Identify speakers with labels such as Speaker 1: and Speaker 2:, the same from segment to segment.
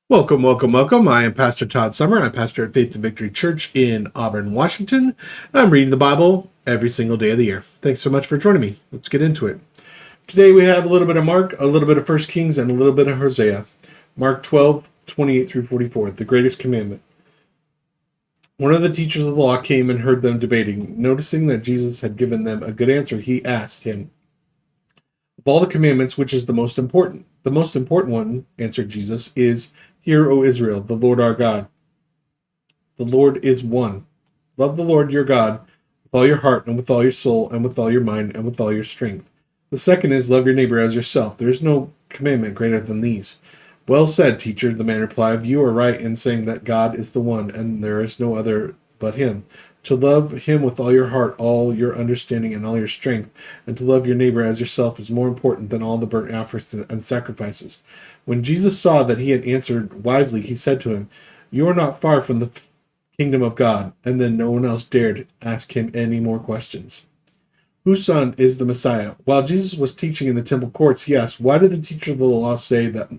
Speaker 1: Welcome, welcome, welcome. I am Pastor Todd Summer. I'm pastor at Faith and Victory Church in Auburn, Washington. I'm reading the Bible every single day of the year. Thanks so much for joining me. Let's get into it. Today we have a little bit of Mark, a little bit of 1 Kings, and a little bit of Hosea. Mark 12:28 through 44, the Greatest Commandment. One of the teachers of the law came and heard them debating. Noticing that Jesus had given them a good answer, he asked him, "Of all the commandments, which is the most important?" "The most important one," answered Jesus, "is, 'Hear, O Israel, the Lord our God, the Lord is one. Love the Lord your God with all your heart and with all your soul and with all your mind and with all your strength. The second is, love your neighbor as yourself. There is no commandment greater than these." "Well said, teacher," the man replied. "You are right in saying that God is the one, and there is no other but him. To love him with all your heart, all your understanding, and all your strength, and to love your neighbor as yourself is more important than all the burnt offerings and sacrifices." When Jesus saw that he had answered wisely, he said to him, "You are not far from the kingdom of God." And then no one else dared ask him any more questions. Whose son is the Messiah? While Jesus was teaching in the temple courts, he asked, "Why did the teacher of the law say that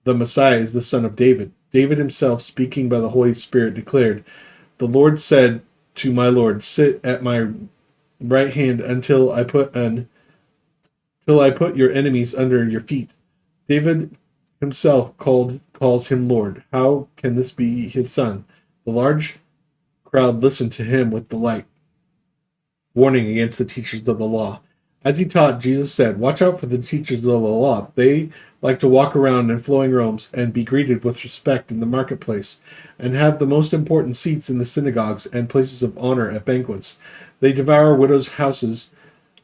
Speaker 1: the Messiah is the son of David?" David himself, speaking by the Holy Spirit, declared, "The Lord said to my Lord, 'Sit at my right hand until I put your enemies under your feet.'" David himself calls him Lord. How can this be his son? The large crowd listened to him with delight, warning against the teachers of the law. As he taught, Jesus said, "Watch out for the teachers of the law. They like to walk around in flowing robes and be greeted with respect in the marketplace, and have the most important seats in the synagogues and places of honor at banquets. They devour widows' houses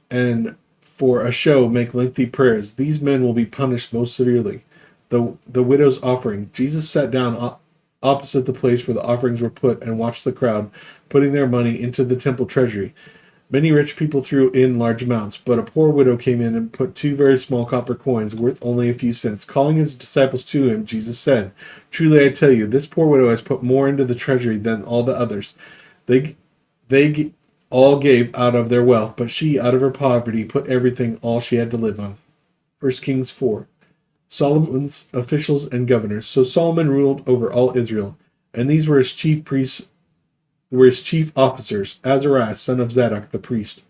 Speaker 1: and for a show make lengthy prayers. These men will be punished most severely." The widow's offering. Jesus sat down opposite the place where the offerings were put and watched the crowd putting their money into the temple treasury. Many rich people threw in large amounts, but a poor widow came in and put 2 very small copper coins, worth only a few cents. Calling his disciples to him, Jesus said, "Truly I tell you, this poor widow has put more into the treasury than all the others. They all gave out of their wealth, but she, out of her poverty, put everything, all she had to live on." 1 Kings 4. Solomon's officials and governors. So Solomon ruled over all Israel, and these were his chief priests, were his chief officers: Azariah, son of Zadok the priest;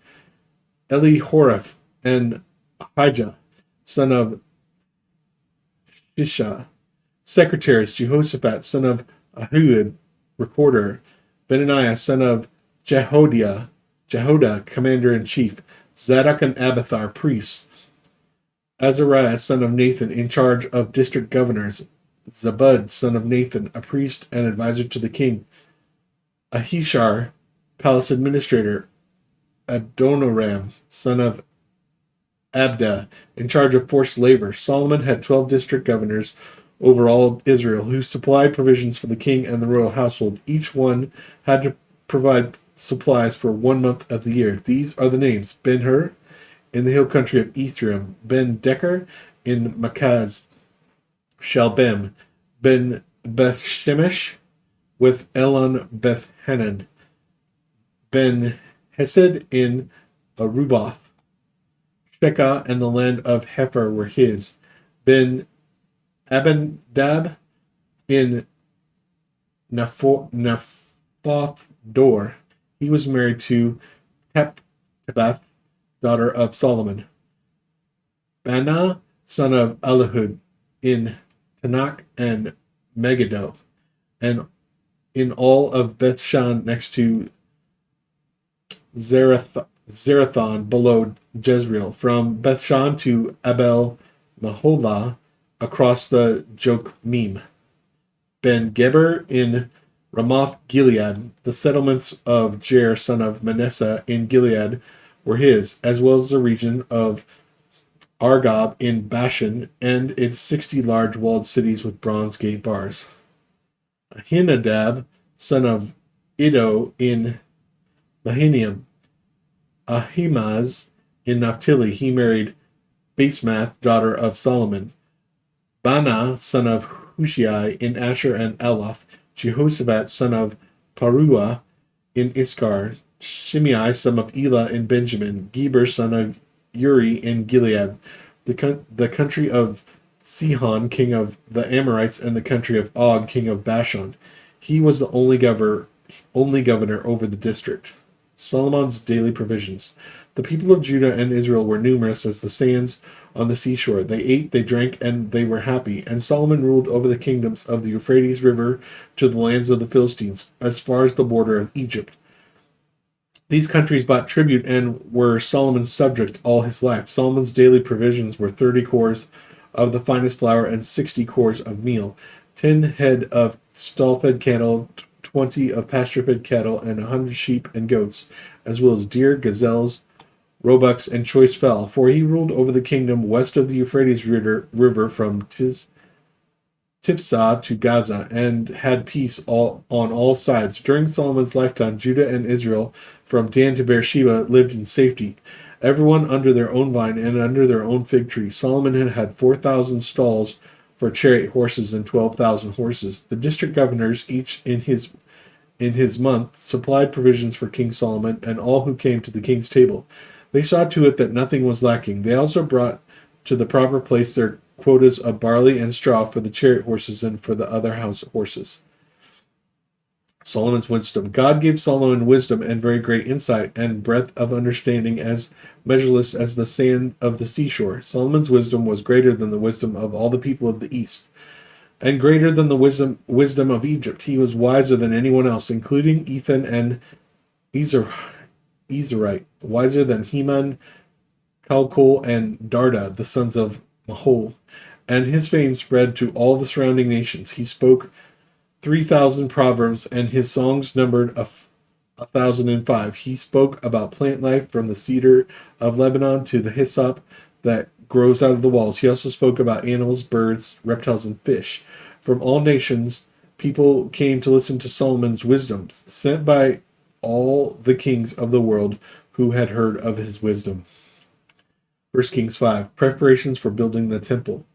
Speaker 1: Elihoreph and Ahijah, son of Shisha; secretaries: Jehoshaphat, son of Ahud, recorder; Benaniah, son of Jehoiada, commander-in-chief; Zadok and Abiathar, priests; Azariah, son of Nathan, in charge of district governors; Zabud, son of Nathan, a priest and advisor to the king; Ahishar, palace administrator; Adoniram, son of Abda, in charge of forced labor. Solomon had 12 district governors over all Israel, who supplied provisions for the king and the royal household. Each one had to provide supplies for 1 month of the year. These are the names: Ben-Hur, in the hill country of Ephraim; Ben-Decker, in Makaz; Shalbem, Ben Beth-Shemesh, with Elon Beth-Hanan; Ben Hesed in Aruboth; Shekah and the land of Hefer were his; Ben Abendab in Naphoth Dor. He was married to Taptabath, daughter of Solomon; Bana, son of Elihud, in Tanakh and Megiddo, and in all of Bethshan next to Zerathon below Jezreel, from Bethshan to Abel Maholah across the Jokmeam; Ben Geber in Ramoth Gilead. The settlements of Jair, son of Manasseh, in Gilead were his, as well as the region of Argob in Bashan, and its 60 large walled cities with bronze gate bars; Ahinadab, son of Iddo, in Mahanaim; Ahimaaz in Naphtali. He married Basemath, daughter of Solomon; Bana, son of Hushai, in Asher and Aloth; Jehoshaphat, son of Paruah, in Iskar; Shimei, son of Elah, in Benjamin; Geber, son of Uri, in Gilead, the country of Sihon, king of the Amorites, and the country of Og, king of Bashan. He was the only governor over the district. Solomon's daily provisions. The people of Judah and Israel were numerous as the sands on the seashore. They ate, they drank, and they were happy. And Solomon ruled over the kingdoms of the Euphrates River to the lands of the Philistines, as far as the border of Egypt. These countries bought tribute and were Solomon's subject all his life. Solomon's daily provisions were 30 cores of the finest flour and 60 cores of meal, 10 head of stall-fed cattle, 20 of pasture-fed cattle, and 100 sheep and goats, as well as deer, gazelles, roebucks, and choice fowl. For he ruled over the kingdom west of the Euphrates River from Tifsah to Gaza, and had peace on all sides. During Solomon's lifetime, Judah and Israel, from Dan to Beersheba, lived in safety, everyone under their own vine and under their own fig tree. Solomon had 4,000 stalls for chariot horses and 12,000 horses. The district governors, each in his month, supplied provisions for King Solomon and all who came to the king's table. They saw to it that nothing was lacking. They also brought to the proper place their quotas of barley and straw for the chariot horses and for the other house horses. Solomon's wisdom. God gave Solomon wisdom and very great insight and breadth of understanding as measureless as the sand of the seashore. Solomon's wisdom was greater than the wisdom of all the people of the east, and greater than the wisdom of Egypt. He was wiser than anyone else, including Ethan and Ezrite, wiser than Heman, Calcol, and Darda, the sons of Mahol. And his fame spread to all the surrounding nations. He spoke 3,000 proverbs, and his songs numbered 1,005. He spoke about plant life, from the cedar of Lebanon to the hyssop that grows out of the walls. He also spoke about animals, birds, reptiles, and fish. From all nations, people came to listen to Solomon's wisdom, sent by all the kings of the world who had heard of his wisdom. 1 Kings 5. Preparations for building the temple.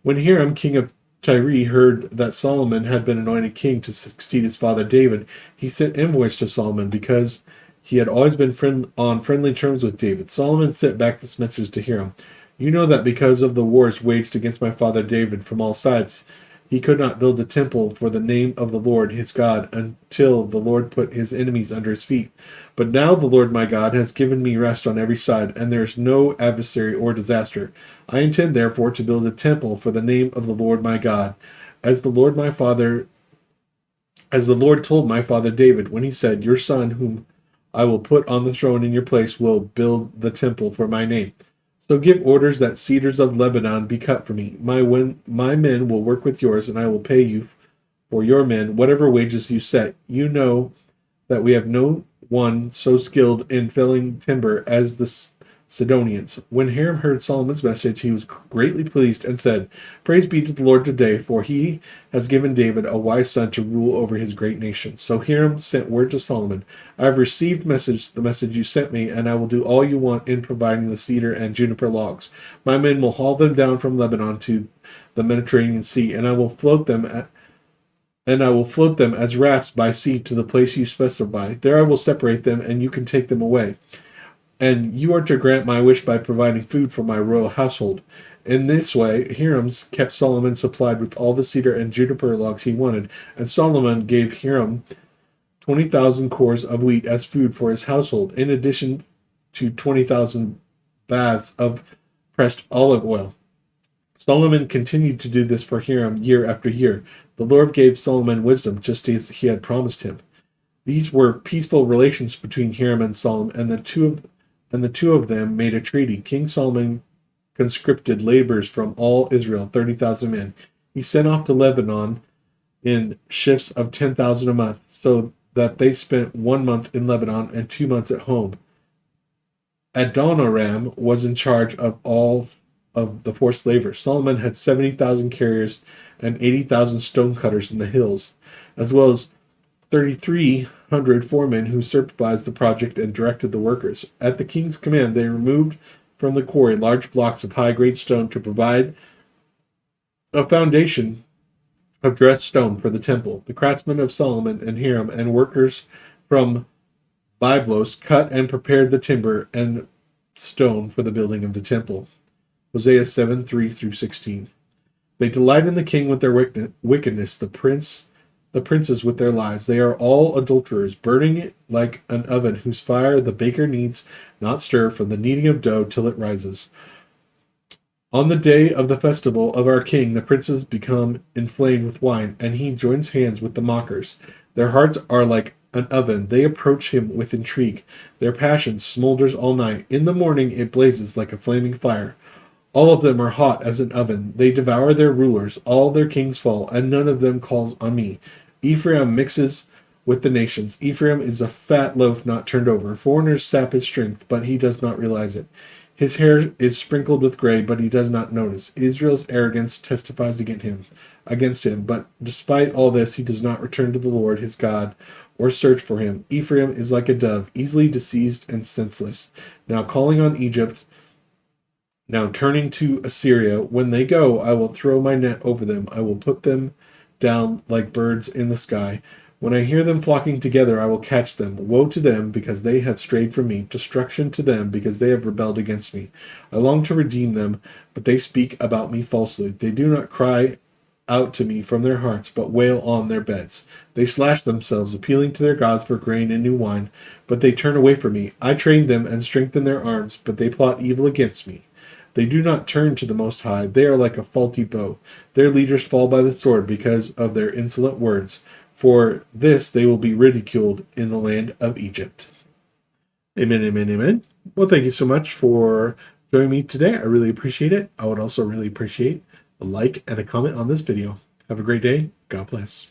Speaker 1: When Hiram, king of Tyre, heard that Solomon had been anointed king to succeed his father David, he sent envoys to Solomon because he had always been on friendly terms with David. Solomon sent back this message to Hiram. You know that because of the wars waged against my father David from all sides, he could not build a temple for the name of the Lord his God until the Lord put his enemies under his feet. But now the Lord my God has given me rest on every side, and there is no adversary or disaster. I intend therefore to build a temple for the name of the Lord my God, as the Lord told my father David when he said, Your son, whom I will put on the throne in your place, will build the temple for my name. So give orders that cedars of Lebanon be cut for me. My men will work with yours, and I will pay you for your men whatever wages you set. You know that we have no one so skilled in felling timber as the Sidonians. When Hiram heard Solomon's message, he was greatly pleased and said, Praise be to the Lord today, for he has given David a wise son to rule over his great nation. So Hiram sent word to Solomon, I have received the message you sent me, and I will do all you want in providing the cedar and juniper logs. My men will haul them down from Lebanon to the Mediterranean Sea, and I will float them as rafts by sea to the place you specify. There I will separate them, and you can take them away. And you are to grant my wish by providing food for my royal household. In this way, Hiram kept Solomon supplied with all the cedar and juniper logs he wanted, and Solomon gave Hiram 20,000 cores of wheat as food for his household, in addition to 20,000 baths of pressed olive oil. Solomon continued to do this for Hiram year after year. The Lord gave Solomon wisdom, just as he had promised him. These were peaceful relations between Hiram and Solomon, and the two of them made a treaty. King Solomon conscripted laborers from all Israel, 30,000 men. He sent off to Lebanon in shifts of 10,000 a month, so that they spent 1 month in Lebanon and 2 months at home. Adoniram was in charge of all of the forced labor. Solomon had 70,000 carriers and 80,000 stonecutters in the hills, as well as 3,300 foremen who supervised the project and directed the workers. At the king's command, they removed from the quarry large blocks of high-grade stone to provide a foundation of dressed stone for the temple. The craftsmen of Solomon and Hiram and workers from Byblos cut and prepared the timber and stone for the building of the temple. Hosea 7:3-16. They delight in the king with their wickedness, the princes with their lies. They are all adulterers, burning like an oven whose fire the baker needs not stir from the kneading of dough till it rises. On the day of the festival of our king, the princes become inflamed with wine, and he joins hands with the mockers. Their hearts are like an oven. They approach him with intrigue. Their passion smolders all night. In the morning it blazes like a flaming fire. All of them are hot as an oven. They devour their rulers. All their kings fall, and none of them calls on me. Ephraim mixes with the nations. Ephraim is a fat loaf not turned over. Foreigners sap his strength, but he does not realize it. His hair is sprinkled with gray, but he does not notice. Israel's arrogance testifies against him, but despite all this, he does not return to the Lord his God or search for him. Ephraim is like a dove, easily deceived and senseless. Now calling on Egypt, now turning to Assyria. When they go, I will throw my net over them. I will put them down like birds in the sky. When I hear them flocking together, I will catch them. Woe to them, because they have strayed from me. Destruction to them, because they have rebelled against me. I long to redeem them, but they speak about me falsely. They do not cry out to me from their hearts, but wail on their beds. They slash themselves, appealing to their gods for grain and new wine, but they turn away from me. I trained them and strengthened their arms, but they plot evil against me. They do not turn to the Most High. They are like a faulty bow. Their leaders fall by the sword because of their insolent words. For this they will be ridiculed in the land of Egypt. Amen, amen, amen. Well, thank you so much for joining me today. I really appreciate it. I would also really appreciate a like and a comment on this video. Have a great day. God bless.